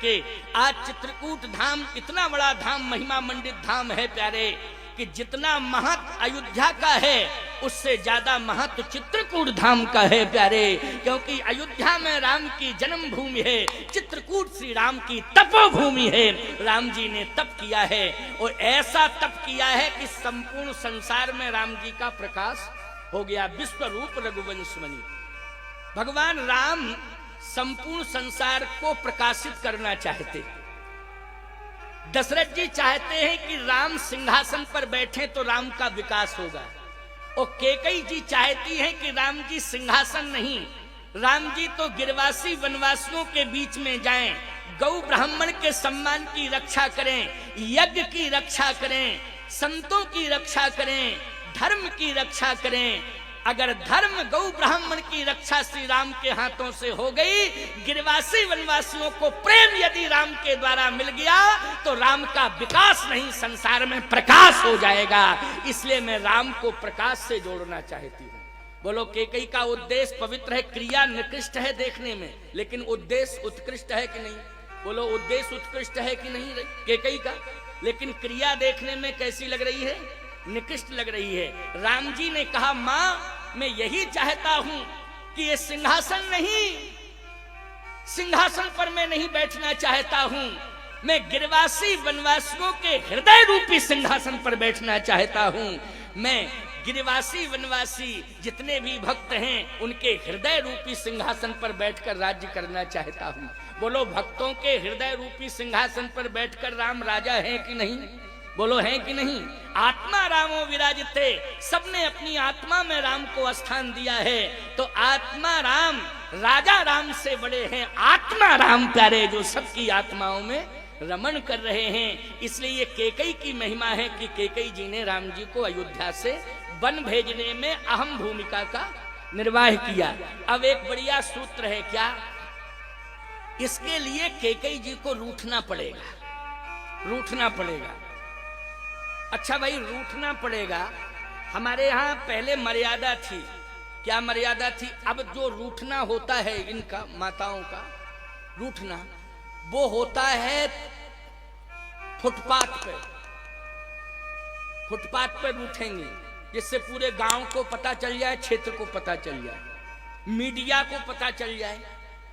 करके आज चित्रकूट धाम इतना बड़ा धाम, महिमा मंडित धाम है प्यारे, कि जितना महत्व अयोध्या का है उससे ज्यादा महत्व चित्रकूट धाम का है प्यारे। क्योंकि अयोध्या में राम की जन्मभूमि है, चित्रकूट श्री राम की तपोभूमि है। राम जी ने तप किया है और ऐसा तप किया है कि संपूर्ण संसार में राम जी का प्रकाश हो गया। विश्व रूप रघुवंशमणि, भगवान राम संपूर्ण संसार को प्रकाशित करना चाहते। दशरथ जी चाहते हैं कि राम सिंहासन पर बैठे तो राम का विकास होगा, और कैकेयी जी चाहती हैं कि राम जी सिंहासन नहीं, राम जी तो गिरवासी वनवासियों के बीच में जाएं, गौ ब्राह्मण के सम्मान की रक्षा करें, यज्ञ की रक्षा करें, संतों की रक्षा करें, धर्म की रक्षा करें। अगर धर्म गौ ब्राह्मण की रक्षा श्री राम के हाथों से हो गई, गिरवासी वनवासियों को प्रेम यदि राम के द्वारा मिल गया, तो राम का विकास नहीं संसार में प्रकाश हो जाएगा। इसलिए मैं राम को प्रकाश से जोड़ना चाहती हूँ। बोलो कैकेयी का उद्देश्य पवित्र है, क्रिया निकृष्ट है देखने में, लेकिन उद्देश्य उत्कृष्ट है कि नहीं? बोलो उद्देश्य उत्कृष्ट है कि नहीं कैकेयी का? लेकिन क्रिया देखने में कैसी लग रही है? निकृष्ट लग रही है। राम जी ने कहा, मां मैं यही चाहता हूं कि ये सिंहासन नहीं, सिंहासन पर मैं नहीं बैठना चाहता हूं, मैं गिरवासी वनवासियों के हृदय रूपी सिंहासन पर बैठना चाहता हूं। मैं गिरवासी वनवासी जितने भी भक्त हैं उनके हृदय रूपी सिंहासन पर बैठकर राज्य करना चाहता हूं। बोलो भक्तों के हृदय रूपी सिंहासन पर बैठकर राम राजा है कि नहीं? बोलो है कि नहीं? आत्मा रामो विराजिते, सबने अपनी आत्मा में राम को स्थान दिया है। तो आत्मा राम राजा राम से बड़े हैं, आत्मा राम प्यारे जो सबकी आत्माओं में रमण कर रहे हैं। इसलिए ये कैकेयी की महिमा है कि कैकेयी जी ने राम जी को अयोध्या से वन भेजने में अहम भूमिका का निर्वाह किया। अब एक बढ़िया सूत्र है, क्या? इसके लिए कैकेयी जी को रूठना पड़ेगा, रूठना पड़ेगा। अच्छा भाई रूठना पड़ेगा। हमारे यहाँ पहले मर्यादा थी, क्या मर्यादा थी? अब जो रूठना होता है इनका, माताओं का रूठना, वो होता है फुटपाथ पे, फुटपाथ पे रूठेंगे, जिससे पूरे गांव को पता चल जाए, क्षेत्र को पता चल जाए, मीडिया को पता चल जाए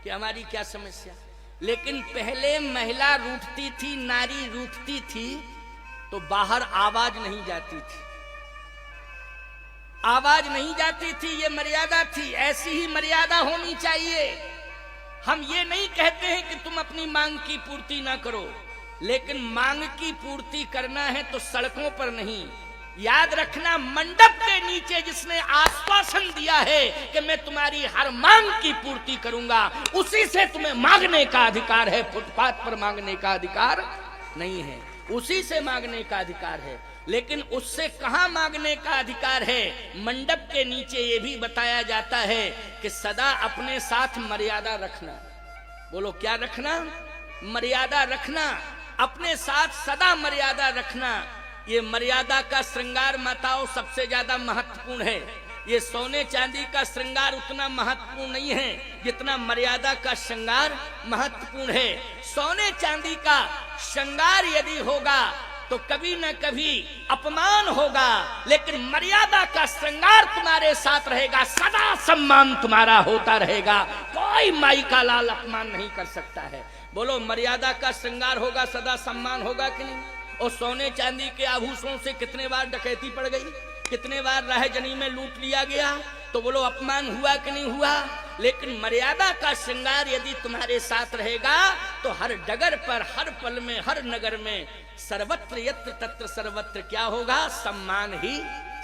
कि हमारी क्या समस्या। लेकिन पहले महिला रूठती थी, नारी रूठती थी तो बाहर आवाज नहीं जाती थी, आवाज नहीं जाती थी, ये मर्यादा थी। ऐसी ही मर्यादा होनी चाहिए। हम ये नहीं कहते हैं कि तुम अपनी मांग की पूर्ति ना करो, लेकिन मांग की पूर्ति करना है तो सड़कों पर नहीं। याद रखना, मंडप के नीचे जिसने आश्वासन दिया है कि मैं तुम्हारी हर मांग की पूर्ति करूंगा, उसी से तुम्हें मांगने का अधिकार है। फुटपाथ पर मांगने का अधिकार नहीं है, उसी से मांगने का अधिकार है। लेकिन उससे कहां मांगने का अधिकार है? मंडप के नीचे ये भी बताया जाता है कि सदा अपने साथ मर्यादा रखना। बोलो क्या रखना? मर्यादा रखना, अपने साथ सदा मर्यादा रखना। ये मर्यादा का श्रृंगार माताओं सबसे ज्यादा महत्वपूर्ण है। ये सोने चांदी का श्रृंगार उतना महत्वपूर्ण नहीं है जितना मर्यादा का श्रृंगार महत्वपूर्ण है। सोने चांदी का श्रृंगार यदि होगा तो कभी न कभी अपमान होगा, लेकिन मर्यादा का श्रृंगार तुम्हारे साथ रहेगा, सदा सम्मान तुम्हारा होता रहेगा। कोई माई का लाल अपमान नहीं कर सकता है। बोलो मर्यादा का श्रृंगार होगा, सदा सम्मान होगा कि नहीं? और सोने चांदी के आभूषणों से कितने बार डकैती पड़ गई, कितने बार राहजनी में लूट लिया गया, तो बोलो अपमान हुआ कि नहीं हुआ? लेकिन मर्यादा का श्रृंगार यदि तुम्हारे साथ रहेगा तो हर डगर पर, हर पल में, हर नगर में, सर्वत्र यत्र तत्र सर्वत्र क्या होगा? सम्मान ही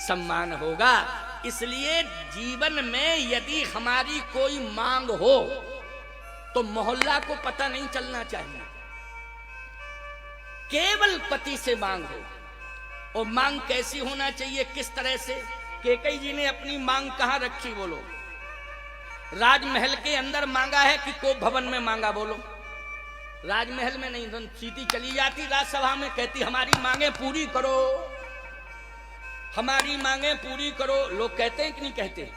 सम्मान होगा। इसलिए जीवन में यदि हमारी कोई मांग हो तो मोहल्ला को पता नहीं चलना चाहिए, केवल पति से मांग हो। और मांग कैसी होना चाहिए, किस तरह से? कैकेयी जी ने अपनी मांग कहां रखी? बोलो राजमहल के अंदर मांगा है कि कोप भवन में मांगा? बोलो राजमहल में नहीं। सीधी चली जाती राजसभा में, कहती हमारी मांगे पूरी करो, हमारी मांगे पूरी करो। लोग कहते हैं कि नहीं कहते?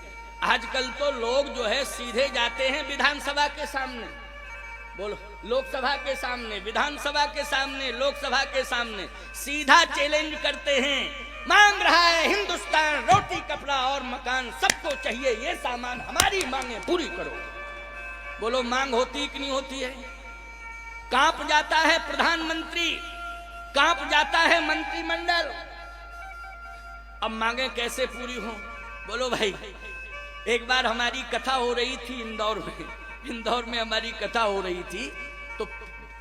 आजकल तो लोग जो है सीधे जाते हैं विधानसभा के सामने, बोलो, लोकसभा के सामने, विधानसभा के सामने, लोकसभा के सामने सीधा चैलेंज करते हैं, मांग रहा है हिंदुस्तान रोटी कपड़ा और मकान, सबको चाहिए ये सामान, हमारी मांगे पूरी करो। बोलो मांग होती कि नहीं होती है? कांप जाता है प्रधानमंत्री, कांप जाता है मंत्रिमंडल। अब मांगे कैसे पूरी हो? बोलो भाई, एक बार हमारी कथा हो रही थी इंदौर में हमारी कथा हो रही थी, तो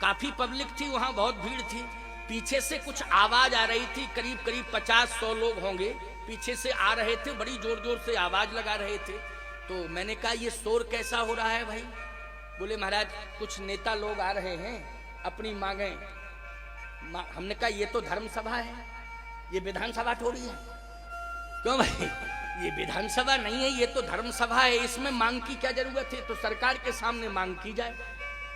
काफी पब्लिक थी वहां, बहुत भीड़ थी। पीछे से कुछ आवाज आ रही थी, करीब 50-100 लोग होंगे पीछे से आ रहे थे, बड़ी जोर जोर से आवाज लगा रहे थे। तो मैंने कहा ये शोर कैसा हो रहा है भाई? बोले महाराज कुछ नेता लोग आ रहे हैं, अपनी मांगे। हमने कहा ये तो धर्म सभा है, ये विधानसभा थोड़ी है। क्यों भाई? ये विधानसभा नहीं है, ये तो धर्म सभा है, इसमें मांग की क्या जरूरत है? तो सरकार के सामने मांग की जाए।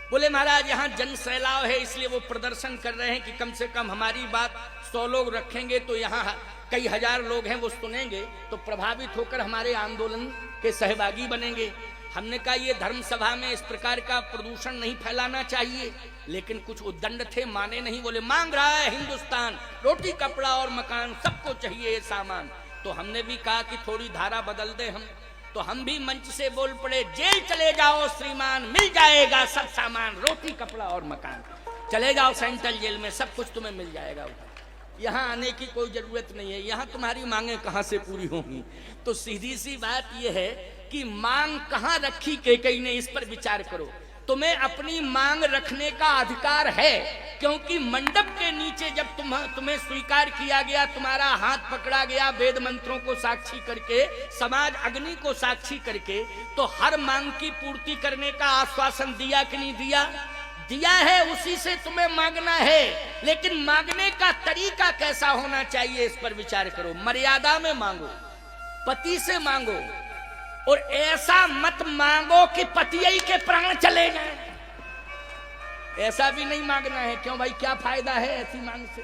बोले महाराज यहाँ जन सैलाव है, इसलिए वो प्रदर्शन कर रहे हैं कि कम से कम हमारी बात 100 लोग रखेंगे तो यहाँ कई हजार लोग हैं वो सुनेंगे, तो प्रभावित होकर हमारे आंदोलन के सहभागी बनेंगे। हमने कहा ये धर्म सभा में इस प्रकार का प्रदूषण नहीं फैलाना चाहिए, लेकिन कुछ उद्दंड थे, माने नहीं। बोले मांग रहा है हिंदुस्तान रोटी कपड़ा और मकान, सबको चाहिए ये सामान। तो हमने भी कहा कि थोड़ी धारा बदल दे हम, तो हम भी मंच से बोल पड़े, जेल चले जाओ श्रीमान, मिल जाएगा सब सामान, रोटी कपड़ा और मकान, चले जाओ सेंट्रल जेल में, सब कुछ तुम्हें मिल जाएगा। यहाँ आने की कोई जरूरत नहीं है, यहाँ तुम्हारी मांगे कहाँ से पूरी होंगी? तो सीधी सी बात यह है कि मांग कहाँ रखी कैकेयी ने, इस पर विचार करो। तुम्हें अपनी मांग रखने का अधिकार है, क्योंकि मंडप के नीचे जब तुम्हें स्वीकार किया गया, तुम्हारा हाथ पकड़ा गया वेद मंत्रों को साक्षी करके, समाज अग्नि को साक्षी करके, तो हर मांग की पूर्ति करने का आश्वासन दिया कि नहीं दिया? दिया है, उसी से तुम्हें मांगना है। लेकिन मांगने का तरीका कैसा होना चाहिए, इस पर विचार करो। मर्यादा में मांगो, पति से मांगो, और ऐसा मत मांगो कि पतियई के प्राण चले जाएं। ऐसा भी नहीं मांगना है। क्यों भाई, क्या फायदा है ऐसी मांग से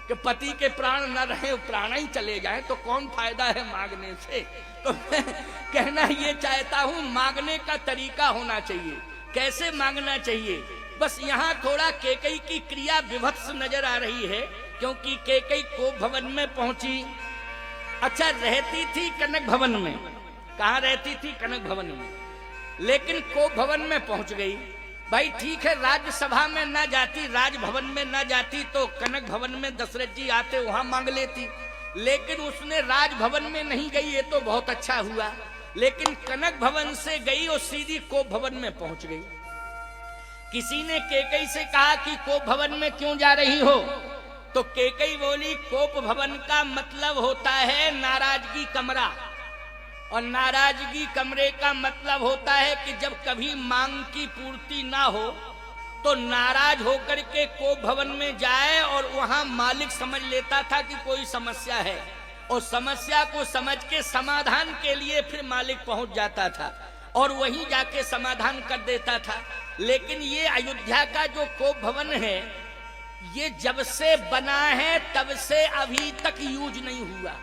कि पति के प्राण न रहे, प्राण ही चले जाएं, तो कौन फायदा है मांगने से? तो मैं कहना ये चाहता हूं, मांगने का तरीका होना चाहिए। कैसे मांगना चाहिए? बस यहाँ थोड़ा कैकेयी की क्रिया विभत्स नजर आ रही है, क्योंकि कैकेयी कोप भवन में पहुंची। अच्छा, रहती थी कनक भवन में। कहाँ रहती थी? कनक भवन में। लेकिन कोप भवन में पहुंच गई। भाई ठीक है, राज्यसभा में ना जाती, राजभवन में ना जाती, तो कनक भवन में दशरथ जी आते, वहां मांग लेती। लेकिन उसने राजभवन में नहीं गई, ये तो बहुत अच्छा हुआ। लेकिन कनक भवन से गई और सीधी कोप भवन में पहुंच गई। किसी ने कैकेयी से कहा कि कोप भवन में क्यों जा रही हो? तो कैकेयी बोली, कोप भवन का मतलब होता है नाराजगी कमरा, और नाराजगी कमरे का मतलब होता है कि जब कभी मांग की पूर्ति ना हो तो नाराज होकर के कोप भवन में जाए, और वहां मालिक समझ लेता था कि कोई समस्या है, और समस्या को समझ के समाधान के लिए फिर मालिक पहुंच जाता था और वहीं जाके समाधान कर देता था। लेकिन ये अयोध्या का जो कोप भवन है, ये जब से बना है तब से अभी तक यूज नहीं हुआ।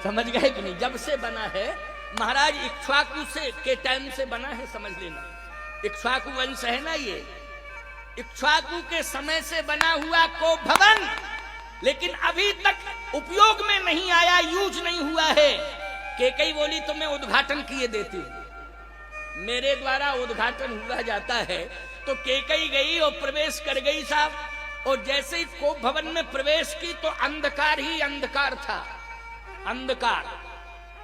समझ गए कि नहीं? जब से बना है, महाराज इक्ष्वाकु से के टाइम से बना है, समझ लेना। इक्ष्वाकु वंश है ना, ये इक्ष्वाकु के समय से बना हुआ कोप भवन, लेकिन अभी तक उपयोग में नहीं आया, यूज नहीं हुआ है। कैकेयी बोली तो मैं उद्घाटन किए देती हूं, मेरे द्वारा उद्घाटन हुआ जाता है। तो कैकेयी गई और प्रवेश कर गई साहब, और जैसे ही कोप भवन में प्रवेश की तो अंधकार ही अंधकार था, अंधकार।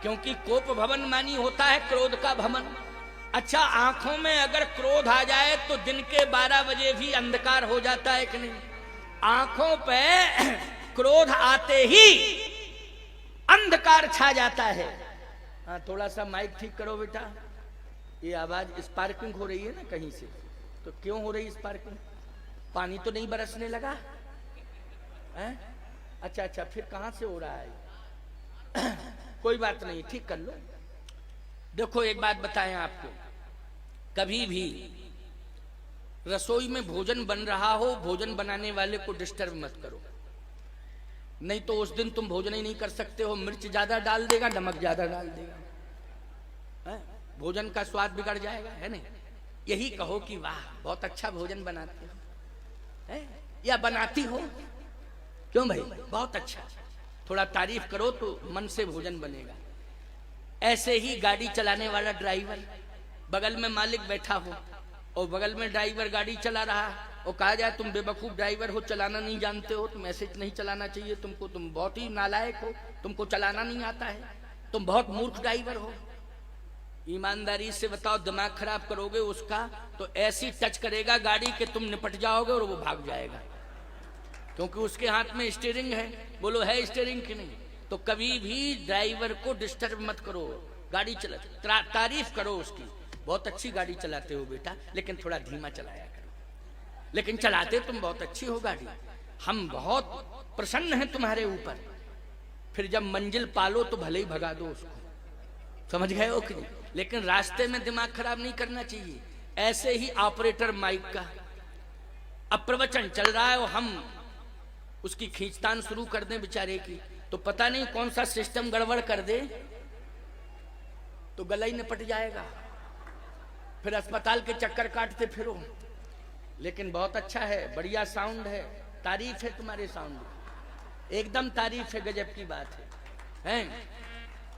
क्योंकि कोप भवन मानी होता है क्रोध का भवन। अच्छा, आंखों में अगर क्रोध आ जाए तो दिन के 12 बजे भी अंधकार हो जाता है कि नहीं? आंखों पे क्रोध आते ही अंधकार छा जाता है। हाँ, थोड़ा सा माइक ठीक करो बेटा, ये आवाज स्पार्किंग हो रही है ना कहीं से। तो क्यों हो रही स्पार्किंग? पानी तो नहीं बरसने लगा है? अच्छा अच्छा, फिर कहां से हो रहा है? कोई बात नहीं, ठीक कर लो। देखो एक बात बताएं आपको, कभी भी रसोई में भोजन बन रहा हो, भोजन बनाने वाले को डिस्टर्ब मत करो, नहीं तो उस दिन तुम भोजन ही नहीं कर सकते हो। मिर्च ज्यादा डाल देगा, नमक ज्यादा डाल देगा, भोजन का स्वाद बिगड़ जाएगा, है नहीं? यही कहो कि वाह बहुत अच्छा भोजन बनाते हो, है? या बनाती हो, क्यों भाई, बहुत अच्छा। थोड़ा तारीफ करो तो मन से भोजन बनेगा। ऐसे ही गाड़ी चलाने वाला ड्राइवर, बगल में मालिक बैठा हो और बगल में ड्राइवर गाड़ी चला रहा और कहा जाए तुम बेवकूफ ड्राइवर हो, चलाना नहीं जानते हो, तुम ऐसे नहीं चलाना चाहिए तुमको, तुम बहुत ही नालायक हो, तुमको चलाना नहीं आता है, तुम बहुत मूर्ख ड्राइवर हो। ईमानदारी से बताओ, दिमाग खराब करोगे उसका तो ऐसी टच करेगा गाड़ी के तुम निपट जाओगे और वो भाग जाएगा, क्योंकि उसके हाथ में स्टीयरिंग है। बोलो है स्टीयरिंग कि नहीं? तो कभी भी ड्राइवर को डिस्टर्ब मत करो, गाड़ी चला तारीफ करो उसकी, बहुत अच्छी गाड़ी चलाते हो बेटा, लेकिन थोड़ा धीमा चलाया करो, लेकिन चलाते तुम बहुत अच्छी हो गाड़ी, हम बहुत प्रसन्न हैं तुम्हारे ऊपर। फिर जब मंजिल पालो तो भले ही भगा दो उसको, समझ गए हो कि नहीं? लेकिन रास्ते में दिमाग खराब नहीं करना चाहिए। ऐसे ही ऑपरेटर माइक का, अब प्रवचन चल रहा है और हम उसकी खींचतान शुरू कर दें बेचारे की, तो पता नहीं कौन सा सिस्टम गड़बड़ कर दे तो गला ही निपट जाएगा, फिर अस्पताल के चक्कर काटते फिरो। लेकिन बहुत अच्छा है, बढ़िया साउंड है, तारीफ है तुम्हारे साउंड, एकदम तारीफ है, गजब की बात है?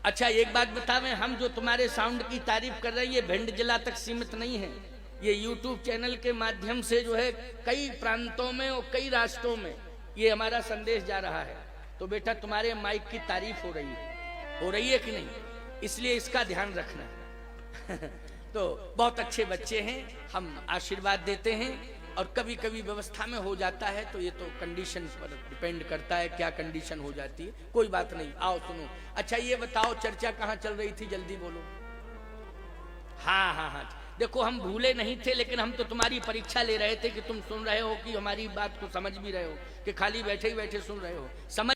अच्छा एक बात बतावें, हम जो तुम्हारे साउंड की तारीफ कर रहे हैं ये भिंड जिला तक सीमित नहीं है, ये यूट्यूब चैनल के माध्यम से जो है कई प्रांतों में और कई राष्ट्रों में ये हमारा संदेश जा रहा है। तो बेटा तुम्हारे माइक की तारीफ हो रही है कि नहीं? इसलिए इसका ध्यान रखना। तो बहुत अच्छे बच्चे हैं, हम आशीर्वाद देते हैं, और कभी कभी व्यवस्था में हो जाता है तो ये तो कंडीशन पर डिपेंड करता है, क्या कंडीशन हो जाती है, कोई बात नहीं। आओ सुनो। अच्छा ये बताओ चर्चा कहाँ चल रही थी, जल्दी बोलो। हाँ हाँ हाँ, देखो हम भूले नहीं थे, लेकिन हम तो तुम्हारी परीक्षा ले रहे थे कि तुम सुन रहे हो कि हमारी बात को समझ भी रहे हो, कि खाली बैठे ही बैठे सुन रहे हो। समझ